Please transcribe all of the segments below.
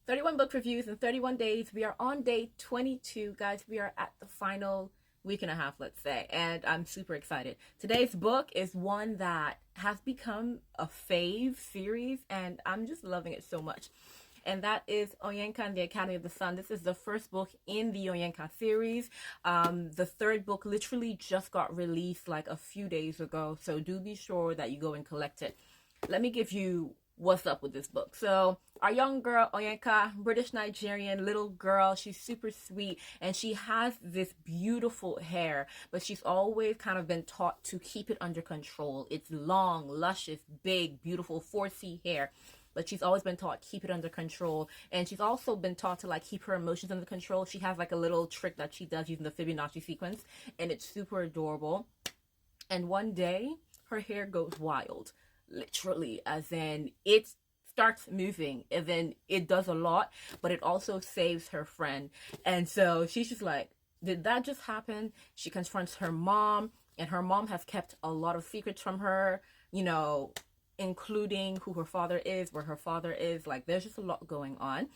31 book reviews in 31 days. We are on day 22, guys. We are at the final week and a half, let's say, and I'm super excited. Today's book is one that has become a fave series, and I'm just loving it so much. And that is Onyeka and the Academy of the Sun. This is the first book in the Onyeka series. The third book literally just got released like a few days ago, so do be sure that you go and collect it. Let me give you what's up with this book. So our young girl Onyeka, British Nigerian little girl, she's super sweet and she has this beautiful hair, but she's always kind of been taught to keep it under control. It's long, luscious, big, beautiful 4C hair, but she's always been taught keep it under control. And she's also been taught to like keep her emotions under control. She has like a little trick that she does using the Fibonacci sequence, and it's super adorable. And one day her hair goes wild, literally, as in it starts moving, and then it does a lot, but it also saves her friend. And so she's just like, did that just happen? She confronts her mom, and her mom has kept a lot of secrets from her, you know, including who her father is, where her father is. Like, there's just a lot going on.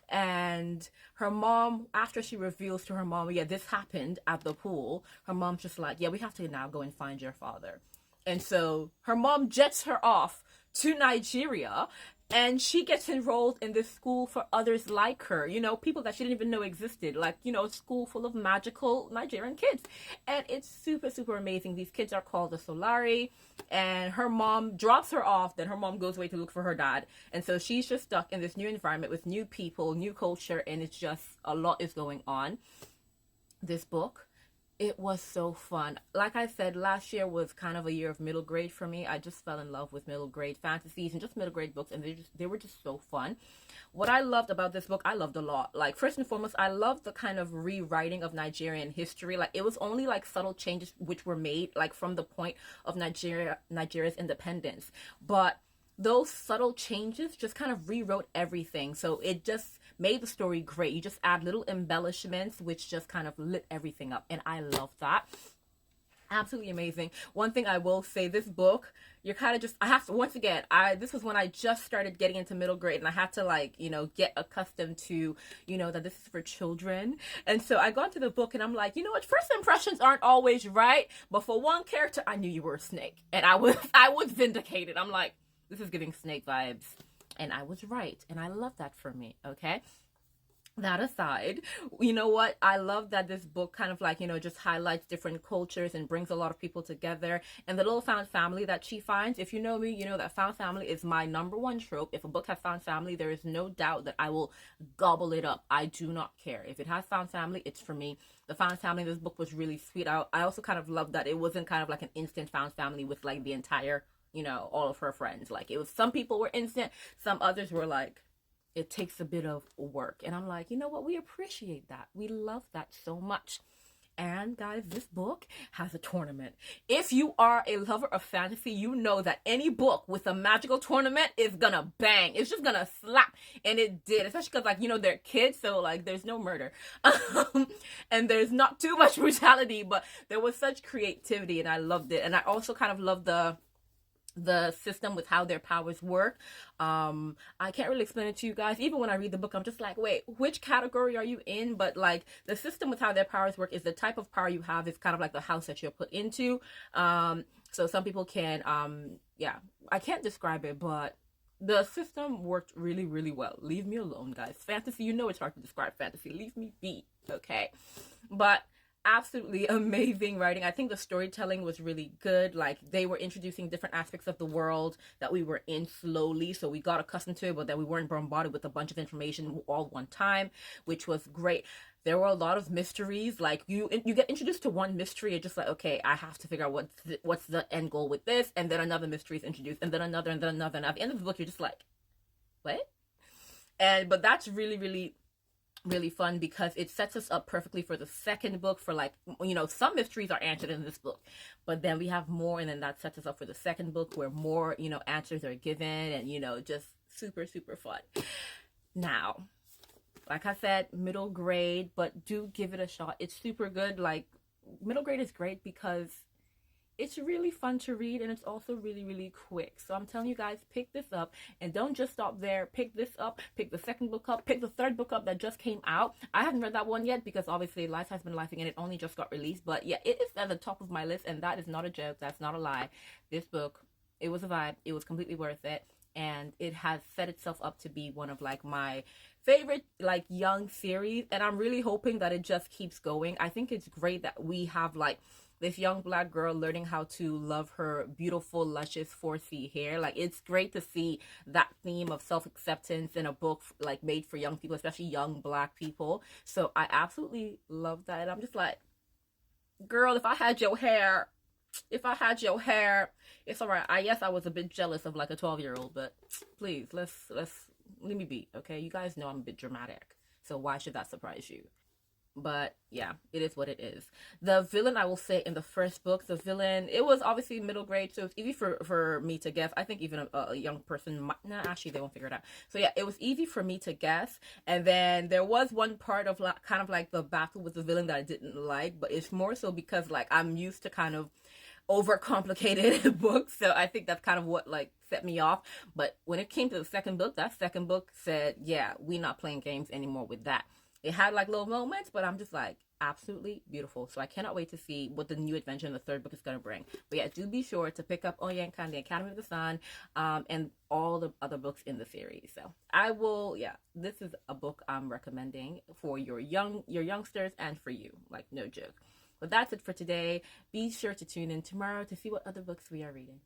And her mom, after she reveals to her mom, yeah, this happened at the pool, her mom's just like, yeah, we have to now go and find your father. And so her mom jets her off to Nigeria, and she gets enrolled in this school for others like her, you know, people that she didn't even know existed, like, you know, a school full of magical Nigerian kids. And it's super, super amazing. These kids are called the Solari, and her mom drops her off, then her mom goes away to look for her dad. And so she's just stuck in this new environment with new people, new culture, and it's just a lot is going on. This book, it was so fun. Like I said, last year was kind of a year of middle grade for me. I just fell in love with middle grade fantasies and just middle grade books, and they were just so fun. What I loved about this book, I loved a lot. Like, first and foremost, I loved the kind of rewriting of Nigerian history. Like, it was only like subtle changes which were made like from the point of Nigeria's independence, but those subtle changes just kind of rewrote everything. So it just made the story great. You just add little embellishments which just kind of lit everything up, and I love that. Absolutely amazing. One thing I will say, this book, you're kind of just, I have to, once again, this was when I just started getting into middle grade, and I had to, like, you know, get accustomed to, you know, that this is for children. And so I got into the book and I'm like, you know what, first impressions aren't always right, but for one character I knew you were a snake, and I was vindicated. I'm like, this is giving snake vibes, and I was right, and I love that for me. Okay, that aside, you know what, I love that this book kind of like, you know, just highlights different cultures and brings a lot of people together. And the little found family that she finds, if you know me, you know that found family is my number one trope. If a book has found family, there is no doubt that I will gobble it up. I do not care. If it has found family, it's for me. The found family in this book was really sweet. I also kind of love that it wasn't kind of like an instant found family with like the entire, you know, all of her friends. Like, it was, some people were instant, some others were like, it takes a bit of work. And I'm like, you know what, we appreciate that. We love that so much. And guys, this book has a tournament. If you are a lover of fantasy, you know that any book with a magical tournament is gonna bang. It's just gonna slap. And it did, especially because, like, you know, they're kids, so like there's no murder. And there's not too much brutality, but there was such creativity, and I loved it. And I also kind of loved the system with how their powers work. I can't really explain it to you guys. Even when I read the book, I'm just like, wait, which category are you in? But like, the system with how their powers work is the type of power you have is kind of like the house that you're put into. So some people can, yeah, I can't describe it, but the system worked really, really well. Leave me alone, guys. Fantasy, you know it's hard to describe fantasy. Leave me be, okay? But absolutely amazing writing. I think the storytelling was really good. Like, they were introducing different aspects of the world that we were in slowly, so we got accustomed to it, but that we weren't bombarded with a bunch of information all one time, which was great. There were a lot of mysteries. Like, you get introduced to one mystery, you're just like, okay, I have to figure out what's the end goal with this, and then another mystery is introduced, and then another, and then another, and at the end of the book you're just like, what? But that's really, really, really fun, because it sets us up perfectly for the second book. For, like, you know, some mysteries are answered in this book, but then we have more, and then that sets us up for the second book where more, you know, answers are given, and, you know, just super, super fun. Now, like I said, middle grade, but do give it a shot. It's super good. Like, middle grade is great because it's really fun to read, and it's also really, really quick. So I'm telling you guys, pick this up, and don't just stop there. Pick this up, pick the second book up, pick the third book up that just came out. I haven't read that one yet because obviously life has been lifing and it only just got released. But yeah, it is at the top of my list, and that is not a joke. That's not a lie. This book, it was a vibe. It was completely worth it, and it has set itself up to be one of like my favorite like young series, and I'm really hoping that it just keeps going. I think it's great that we have like this young black girl learning how to love her beautiful, luscious 4C hair. Like, it's great to see that theme of self-acceptance in a book like made for young people, especially young black people. So I absolutely love that. And I'm just like, girl, if I had your hair, it's all right. Yes, I was a bit jealous of like a 12-year-old, but please, let's let me be, okay? You guys know I'm a bit dramatic, so why should that surprise you? But yeah, it is what it is. The villain, I will say, in the first book, the villain, it was obviously middle grade, so it's easy for me to guess. I think even a young person might, nah, actually they won't figure it out. So yeah, it was easy for me to guess. And then there was one part of like, kind of like the battle with the villain that I didn't like, but it's more so because like I'm used to kind of overcomplicated books, so I think that's kind of what like set me off. But when it came to the second book, that second book said, yeah, we not playing games anymore with that. It had like little moments, but I'm just like, absolutely beautiful. So I cannot wait to see what the new adventure in the third book is going to bring. But yeah, do be sure to pick up Onyeka and the Academy of the Sun, and all the other books in the series. So I will, yeah, this is a book I'm recommending for your youngsters and for you, like no joke. But that's it for today. Be sure to tune in tomorrow to see what other books we are reading.